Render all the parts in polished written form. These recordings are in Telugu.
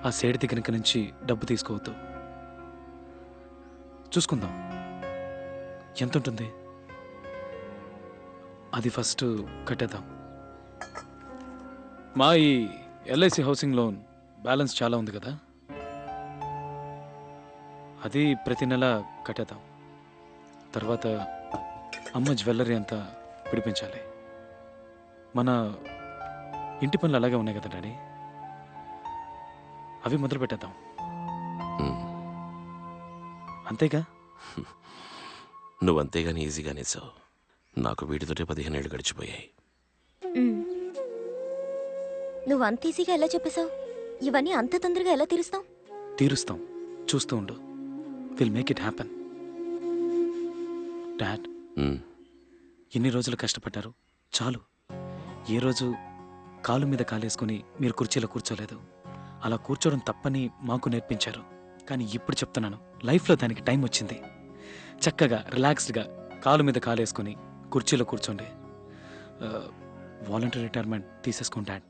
ఆ సేడి దగ్గర నుంచి డబ్బు తీసుకోవద్దు. చూసుకుందాం ఎంత ఉంటుంది అది ఫస్ట్ కట్టేద్దాం. మా ఈ ఎల్ఐసి హౌసింగ్ లోన్ బ్యాలెన్స్ చాలా ఉంది కదా, అది ప్రతి నెల కట్టేద్దాం. తర్వాత అమ్మ జ్యువెలరీ అంతా పిడిపించాలి. మన ఇంటి పనులు అలాగే ఉన్నాయి కదా డాడీ, అవి మొదలు పెట్టేద్దాం. అంతేగా? నువ్వంతేగాని ఈజీగానే సార్. నాకు వీటితోటే 15 ఏళ్ళు గడిచిపోయాయి. నువ్వు అంత ఈజీగా ఎలా చెప్పేశావు? ఇవన్నీ అంత తొందరగా ఎలా తీరుస్తావు? తీరుస్తాం, చూస్తూ ఉండు. Will make it happen. Dad, ఎన్ని రోజులు కష్టపడ్డారు, చాలు. ఏ రోజు కాలు మీద కాలేసుకుని మీరు కుర్చీలో కూర్చోలేదు. అలా కూర్చోవడం తప్పని మాకు నేర్పించారు. కానీ ఇప్పుడు చెప్తున్నాను, లైఫ్లో దానికి టైం వచ్చింది. చక్కగా రిలాక్స్డ్గా కాలు మీద కాలేసుకుని కుర్చీలో కూర్చోండి. వాలంటరీ రిటైర్మెంట్ తీసేసుకోండి డాడ్.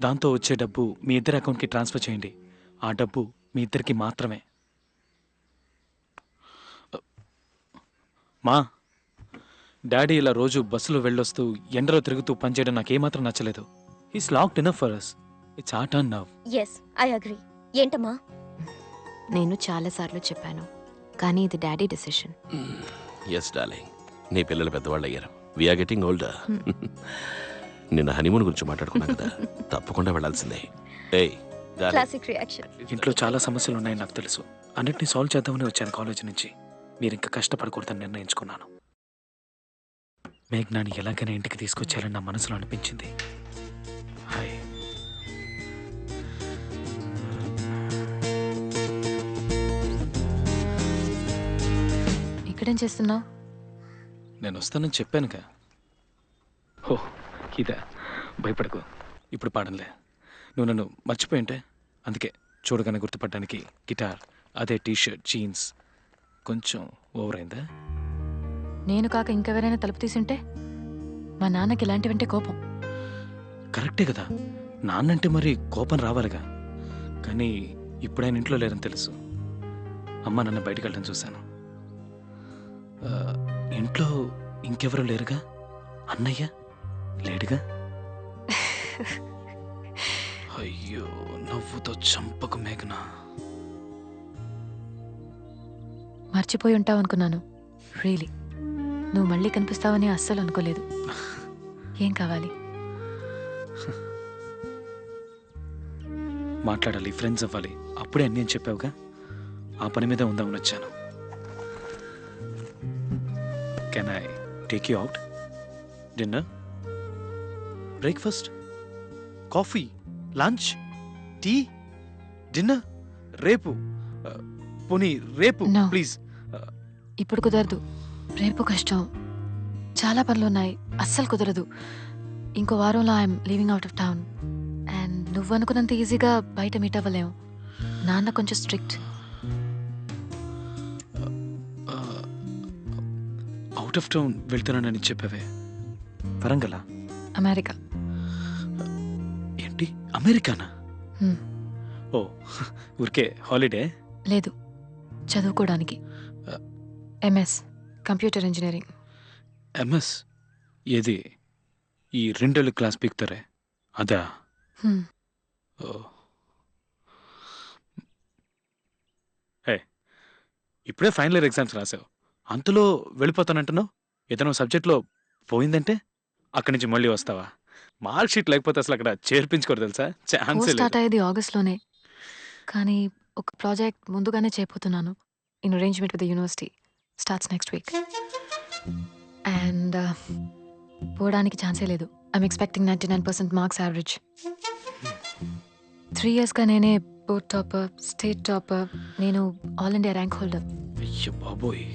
దాంతో వచ్చే డబ్బు మీ ఇద్దరి అకౌంట్కి ట్రాన్స్ఫర్ చేయండి. ఆ డబ్బు మీ ఇద్దరికి మాత్రమే. మా డాడీ ఇలా రోజు బస్సులో వెళ్ళొస్తూ ఎండలో తిరుగుతూ పనిచేయడం నాకేమాత్రం నచ్చలేదు. He's locked enough for us. It's our turn now. Yes, I agree. ఏంటమ్మా? నేను చాలాసార్లు చెప్పాను, కానీ ఇది డాడీ డెసిషన్. ఎస్ డార్లింగ్, నీ పిల్లలు పెద్దవాళ్ళు అయ్యారు. We are getting older. నిన్న హనీమూన్ గురించి మాట్లాడుకున్నాం కదా, తప్పకుండా వెళ్ళాల్సిందే. Classic reaction. ఇంట్లో చాలా సమస్యలు ఉన్నాయని నాకు తెలుసు. అన్నిటినీ సాల్వ్ చేద్దామని వచ్చాను కాలేజీ నుంచి. మీరు ఇంకా కష్టపడకూడదని నిర్ణయించుకున్నాను. మేఘ్నాని ఎలాగైనా ఇంటికి తీసుకొచ్చారని నా మనసులో అనిపించింది. హాయ్. ఇక్కడేం చేస్తున్నావు? నేను వస్తానని చెప్పానుగా. ఓ ఇదా, భయపడకు. ఇప్పుడు పాడంలే. నువ్వు నన్ను మర్చిపోయింటే అందుకే చూడగానే గుర్తుపడడానికి గిటార్, అదే టీషర్ట్, జీన్స్. కొంచెం ఓవర్ అయిందా? నేను కాక ఇంకెవరైనా తలుపు తీసుంటే? మా నాన్నకి ఇలాంటివంటే కోపం. కరెక్టే కదా, నాన్నంటే మరి కోపం రావాలిగా. కానీ ఇప్పుడు ఆయన ఇంట్లో లేరని తెలుసు. అమ్మ నన్ను బయటకు వెళ్ళడం చూశాను. ఇంట్లో ఇంకెవరూ లేరుగా? అన్నయ్య లేడుగా? అయ్యో, నవ్వుతో చంపకు మేఘనా. మర్చిపోయి ఉంటావు అనుకున్నాను. రియలీ, నువ్వు మళ్ళీ కనిపిస్తావని అస్సలు అనుకోలేదు. ఏం కావాలి? మాట్లాడాలి, ఫ్రెండ్స్ అవ్వాలి. అప్పుడే అన్నీ అని చెప్పావుగా, ఆ పని మీద ఉందామని వచ్చాను. Can I take you out? Dinner, breakfast, coffee, lunch, tea, dinner, రేపు. పోనీ రేపు No. ప్లీజ్. ఇప్పుడు కుదరదు. రేపు కష్టం, చాలా పనులు ఉన్నాయి. అస్సలు కుదరదు. ఇంకో వారంలో I'm leaving out of town. And నువ్వు అనుకున్నంత ఈజీగా బయట మీట్ అవ్వలేము. నాన్న కొంచెం స్ట్రిక్ట్. అవుట్ ఆఫ్ టౌన్ వెళ్తున్నానని చెప్పావే, వరంగలా? అమెరికా. ఏంటి, అమెరికానా? ఓ, ఊరికే హాలిడే? లేదు, చదువుకోవడానికి. MS computer engineering. ఎంఎస్? ఏది ఈ 2 ఏళ్ళు క్లాస్ పీకుతారే అదా? ఓ, హే, ఇప్పుడే ఫైనల్ ఇయర్ ఎగ్జామ్స్ రాసావు, అంతలో వెళ్ళిపోతానంటున్నావు. ఏదైనా సబ్జెక్ట్లో పోయిందంటే అక్కడి నుంచి మళ్ళీ వస్తావా? మార్క్ షీట్ లేకపోతే అసలు అక్కడ చేర్పించుకోరు తెలుసా? ఛాన్సే లేదు. స్టార్ట్ అయ్యేది ఆగస్ట్లోనే, కానీ ఒక ప్రాజెక్ట్ ముందుగానే చేయబోతున్నాను. In arrangement with the university. Starts next week. And పోవడానికి ఛాన్సే లేదు. I'm expecting 99% marks average. 3 yearsగా నేనే బోర్డ్ టాపర్, స్టేట్ టాపర్. నేను ఆల్ ఇండియా ర్యాంక్ హోల్డర్. అయ్యో బాబోయ్,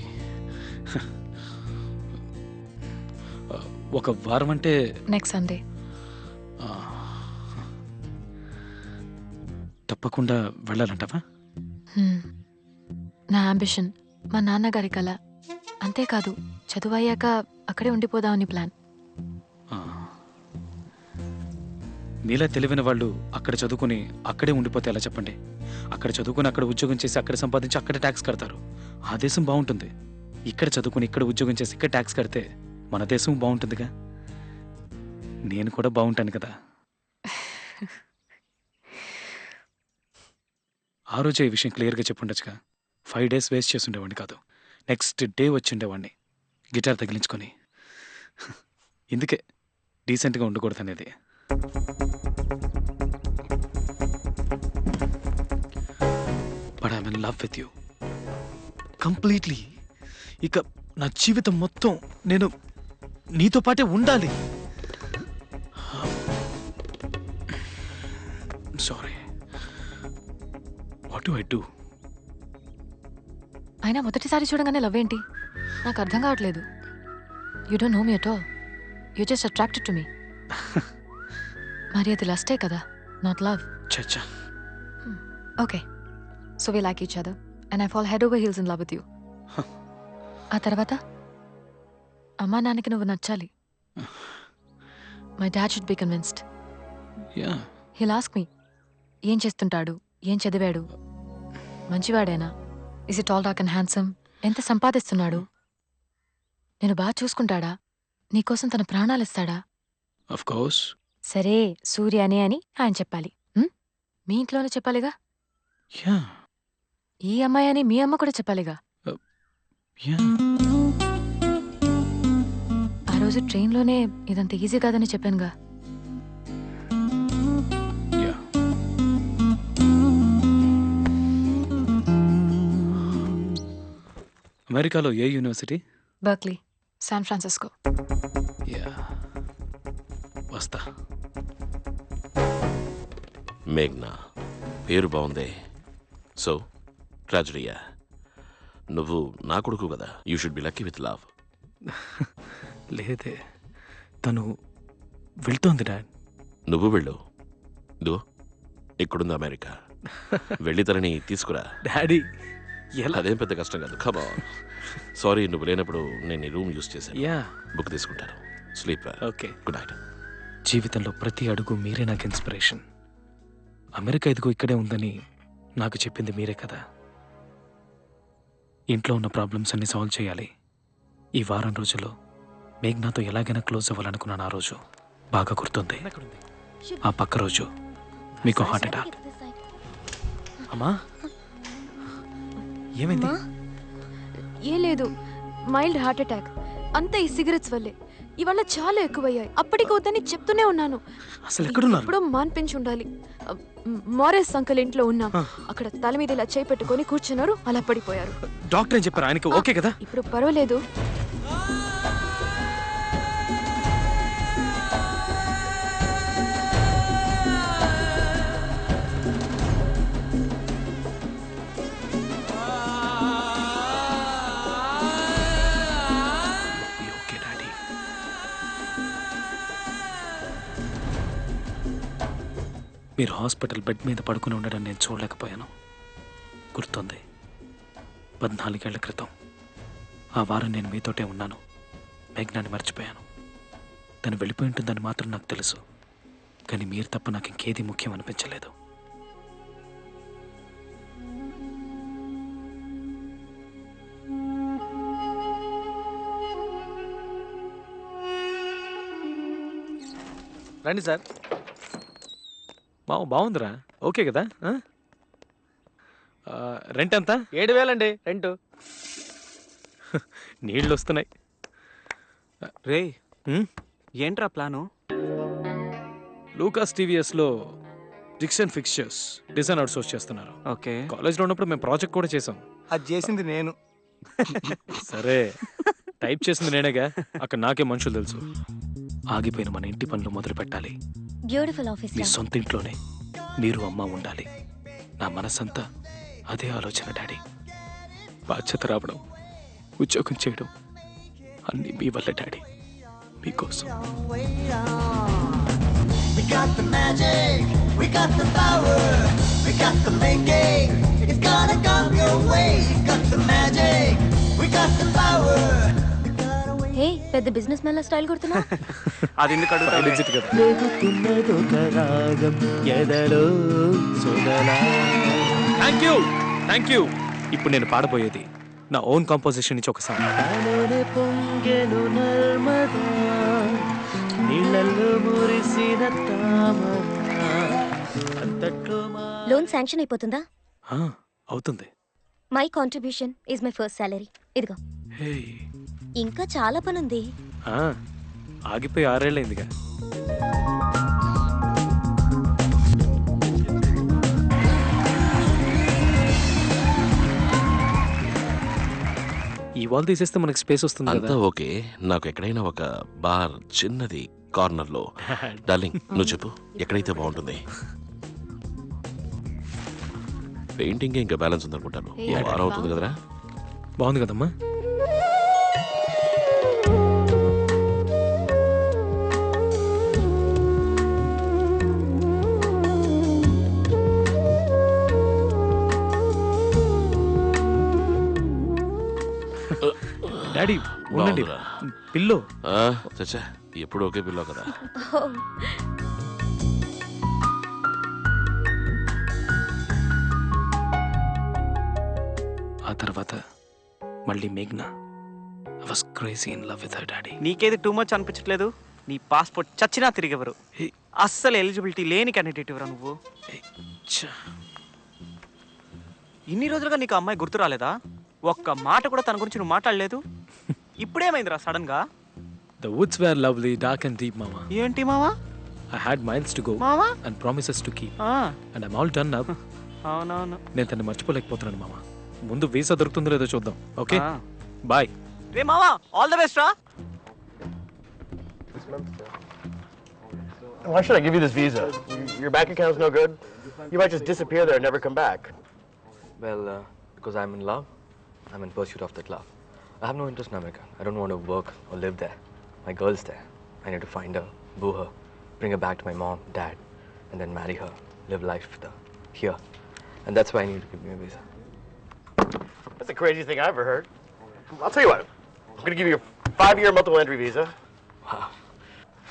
ఒక వారం అంటే నెక్స్ట్ సండే. తప్పకుండా వెళ్ళాలంటావా? నా అంబిషన్, మా నాన్నగారి కళ. అంతేకాదు, చదువు అయ్యాక అక్కడే ఉండిపోదామని ప్లాన్. మీలా తెలివైన వాళ్ళు అక్కడ చదువుకుని అక్కడే ఉండిపోతే ఎలా చెప్పండి? అక్కడ చదువుకుని అక్కడ ఉద్యోగం చేసి అక్కడ సంపాదించి అక్కడ ట్యాక్స్ కడతారు. ఆ దేశం బాగుంటుంది. ఇక్కడ చదువుకుని ఇక్కడ ఉద్యోగం చేసి ఇక్కడ ట్యాక్స్ కడితే మన దేశం బాగుంటుందిగా. నేను కూడా బాగుంటాను కదా. ఆ రోజే ఈ విషయం క్లియర్గా చెప్పుండొచ్చుగా. 5 days వేస్ట్ చేసి ఉండేవాడిని కాదు. నెక్స్ట్ డే వచ్చి ఉండేవాడిని గిటార్ తగిలించుకొని. ఇందుకే డీసెంట్గా ఉండకూడదు అనేది. But I'm in love with you completely. ఇక నా జీవితం మొత్తం నేను నీతో పాటే ఉండాలి. Sorry, what do I do? అయినా మొదటిసారి చూడగానే లవ్ ఏంటి? నాకు అర్థం కావట్లేదు. You don't know me at all. You just attracted to me. మరి అది లస్టే కదా, నాట్ లవ్. చచ్చా. Okay, so we like each other and I fall head over heels in love with you. ఆ తర్వాత అమ్మా నాన్నకి నువ్వు నచ్చాలి. My dad should be convinced. Yeah, he'll ask me, ఏం చేస్తుంటాడు, ఏం చదివాడు, మంచివాడేనా, is it all dark and handsome, ఎంత సంపాదిస్తున్నాడు, నేను బాగా చూసుకుంటాడా, నీకోసం తన ప్రాణాలు ఇస్తాడా? Of course. సరే సూర్యనే అని ఆయన చెప్పాలి. మీ ఇంట్లోనే చెప్పాలిగా. యా, ఈ అమ్మాయి అని మీ అమ్మ కూడా చెప్పాలిగా. యా. ఆ రోజు ట్రైన్లోనే ఇదంత ఈజీ కాదని చెప్పానుగా. యా. అమెరికాలో ఏ university? Berkeley, San Francisco. Yeah, వస్తా. మేఘ్నా, పేరు బాగుందే. సో ట్రాజడీయా? నువ్వు నా కొడుకు కదా, you should be lucky with love. లేదే, తను వెళ్తోంది డాడ్. నువ్వు వెళ్ళు. ఇదిగో ఇక్కడుంది అమెరికా. వెళ్ళి తనని తీసుకురా. డాడీ ఎలా? అదేం పెద్ద కష్టం కాదు. కమా. సారీ, నువ్వు లేనప్పుడు నేను ఈ రూమ్ యూస్ చేశాను. యా, బుక్ తీసుకుంటాను. స్లీప్. ఓకే. Good night. జీవితంలో ప్రతి అడుగు మీరే నాకు ఇన్స్పిరేషన్. అమెరికా ఇదిగో ఇక్కడే ఉందని నాకు చెప్పింది మీరే కదా. ఇంట్లో ఉన్న ప్రాబ్లమ్స్ అన్ని సాల్వ్ చేయాలి. ఈ వారం రోజుల్లో మేఘ్నాతో ఎలాగైనా క్లోజ్ అవ్వాలనుకున్నాను. ఆ రోజు బాగా గుర్తుంది. ఆ పక్క రోజు మీకు హార్ట్ అటాక్. అమ్మా, ఏమైంది? ఏం లేదు, మైల్డ్ హార్ట్ అటాక్. అంతా ఈ సిగరెట్స్ వల్లే. ఇవాళ చాలా ఎక్కువయ్యాయి. అప్పటికి వద్దని చెప్తూనే ఉన్నాను. అసలు ఎక్కడున్నారు? ఇప్పుడు మాన్పించి ఉండాలి. మారేస్ అంకల్ ఇంట్లో ఉన్నాం. అక్కడ తల మీద ఇలా చేయి పెట్టుకొని కూర్చున్నారు, అలా పడిపోయారు. డాక్టర్ ఏం చెప్పారు? ఆయనకి ఓకే కదా? ఇప్పుడు పర్వాలేదు. Okay daddy. మీరు హాస్పిటల్ బెడ్ మీద పడుకుని ఉండడం నేను చూడలేకపోయాను. గుర్తుంది, 14 ఏళ్ల క్రితం ఆ వారం నేను మీతోటే ఉన్నాను. మేఘ్నాన్ని మర్చిపోయాను. తను వెళ్ళిపోయి ఉంటుందని మాత్రం నాకు తెలుసు. కానీ మీరు తప్ప నాకు ఇంకేది ముఖ్యం అనిపించలేదు. రండి సార్. బాగుందిరా, ఓకే కదా? రెంట్ ఎంత? 7,000 అండి రెంట్. నీళ్ళు వస్తున్నాయి. రే, హ్మ్? ఏంట్రా ప్లాను? లూకాస్ టీవీఎస్లో డిక్షన్ ఫిక్స్చర్స్ డిజైన్ అవుట్సోర్స్ చేస్తున్నారు. ఓకే, కాలేజ్లో ఉన్నప్పుడు మేము ప్రాజెక్ట్ కూడా చేసాం. అది చేసింది నేను. సరే, టైప్ చేసింది నేనేగా. అక్కడ నాకే మనుషులు తెలుసు. ఆగిపోయిన మన ఇంటి పనులు మొదలు పెట్టాలి. Beautiful office. మీ సొంత ఇంట్లోనే మీరు అమ్మ ఉండాలి. నా మనసంతా అదే ఆలోచన డాడీ. బాధ్యత రావడం, ఉద్యోగం చేయడం అన్నీ మీ వల్ల డాడీ, మీకోసం. We got the magic, we got the power, we got the making, it's gonna come your way. We got the magic, we got the power. ఏ హే పెద్ద బిజినెస్ మ్యాన్ స్టైల్ కొడుతున్నా. అది ఎందుకు అడుగుతావు? Legit కదా. Thank you. ఇప్పుడు నేను పాడబోయేది నా ఓన్ కాంపోజిషన్ నుంచి ఒక సాంగ్. లోన్ శాంక్షన్ అయిపోతుందా? అవుతుంది. My contribution is my first salary. ఇదిగో. హే, ఇంకా చాలా పనుంది. ఆగిపోయి 6 ఏళ్ళైందిగా. ఈ వాల్ తీసేస్తే మనకి స్పేస్ వస్తుంది అంతా కదా. ఓకే. నాకు ఎక్కడైనా ఒక బార్ చిన్నది కార్నర్ లో. డార్లింగ్ నువ్వు చెప్పు ఎక్కడైతే బాగుంటుంది. పెయింటింగ్ ఇంకా బ్యాలెన్స్ ఉందనుకుంటాను. ఏ, వారం అవుతుంది కదరా. బాగుంది కదమ్మా. డాడీ ఉండండి. బాగుందిరా. పిల్లో. చచ్చా ఎప్పుడు ఒకే పిల్లో కదా. ఆ తర్వాత మళ్ళీ మేఘ్నా. I was crazy in love with her, daddy. నీకేది టూ మచ్ అనిపించట్లేదు? నీ పాస్పోర్ట్ చచ్చినా తిరిగెవరు. హే, అస్సలు ఎలిజిబిలిటీ లేని క్యాండిడేట్ ఎవరా నువ్వు? హే, ఛ. ఇన్ని రోజులుగా నీకు ఆ అమ్మాయి గుర్తు రాలేదా? ఒక్క మాట కూడా తన గురించి నువ్వు మాట్లాడలేదు. ఇప్పుడేమైందిరా సడన్ గా? The woods were lovely, dark and deep, mama. ఏంటి మావా? I had miles to go మావా? and promises to keep. ఆ, And I'm all done now. అవునవును. నేను తను మర్చిపోలేకపోతున్నాను మామ. ముందు వీసా దొరుకుతుందో లేదో చూద్దాం. ఓకే ఆ. బాయ్. రే మావా, ఆల్ ద బెస్ట్ రా. Why should I give you this visa? Your bank account's no good. You might just disappear there and never come back. Well, because I'm in love, I'm in pursuit of that love. I have no interest in America. I don't want to work or live there. My girl's there. I need to find her, boo her, bring her back to my mom, dad, and then marry her, live life with her here. And that's why I need to give me a visa. That's the craziest thing I've ever heard. I'll tell you what. I'm gonna give you a 5-year multiple entry visa. Wow.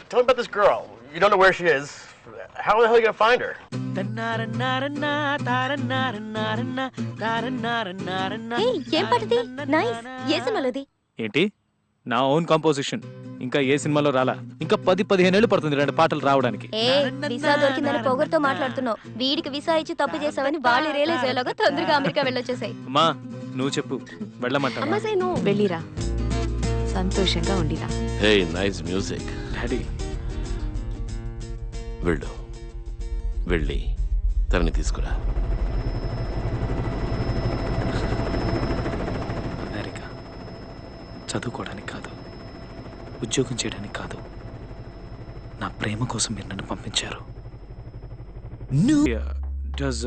Tell me about this girl. You don't know where she is. How the hell are you gonna find her? హే ఏం పాటది? నైస్. ఏ సినిమాలోది? ఏంటి నా ఓన్ కాంపోజిషన్. ఇంకా ఏ సినిమాలో రాలా. ఇంకా 10-15 ఏళ్ళు పడుతుంది ఇలాంటి పాటలు రావడానికి. ఏ వీసా దొరికిందని పొగరుతో మాట్లాడుతున్నావు. వీడికి వీసా ఇచ్చి తప్పు చేసావని వాళ్ళు రియలైజ్ అయ్యేలాగా తొందరగా అమెరికా వెళ్ళొచ్చేసాయి. అమ్మా నువ్వు చెప్పు వెళ్ళమంటావా? అమ్మ సై నువ్వు వెళ్ళిరా, సంతోషంగా ఉండిరా. Hey nice music. డాడీ వెళ్ళు వెళ్ళి తనని తీసుకురా. అమెరికా చదువుకోవడానికి కాదు, ఉద్యోగం చేయడానికి కాదు, నా ప్రేమ కోసం మీరు నన్ను పంపించారు. డస్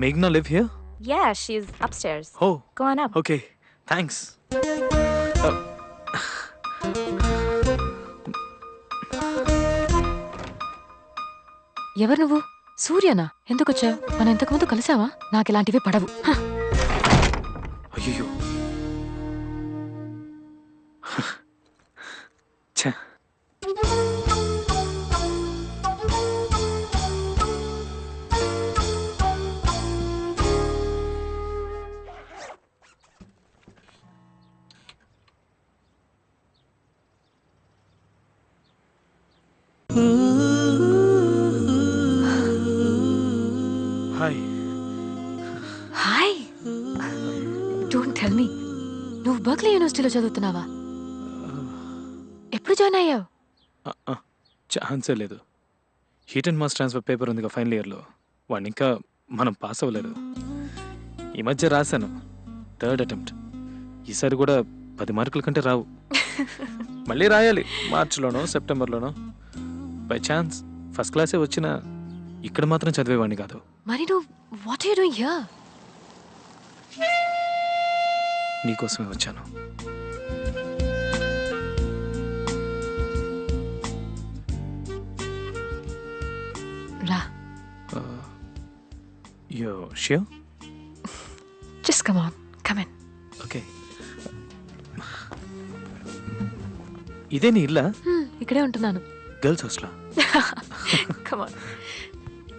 మేఘ్నా live here? Yeah, she's upstairs. Oh Go on up. Okay thanks. ఎవరు నువ్వు? సూర్యనా? ఎందుకు వచ్చావు? మనం ఇంతకుముందు కలిసావా? నాకు ఇలాంటివి పడవు. హ! అయ్యో ఛ. Hi. Hi. Don't tell me నువ్వు బర్క్లీ యూనివర్సిటీలో చదువుతున్నావా? ఎప్పుడు జాయిన్ అయ్యావు? ఛాన్సే లేదు. Heat and mass transfer paper ఉంది ఫైనల్ ఇయర్లో. వాడిని ఇంకా మనం పాస్ అవ్వలేదు. ఈ మధ్య రాశాను 3rd అటెంప్ట్. ఈసారి కూడా 10 మార్కుల కంటే రావు. మళ్ళీ రాయాలి మార్చిలోనో సెప్టెంబర్లోనో. బై ఛాన్స్ ఫస్ట్ క్లాసే వచ్చినా ఇక్కడ మాత్రం చదివేవాడిని కాదు. మరి నువ్వు what are you doing here? నీకోసమే వచ్చాను. రా. Yo sure? Just come on, come in. Okay. ఇదే నీ ఇల్లా? ఇక్కడే ఉంటున్నాను. గర్ల్స్ హాస్టలా? కమాన్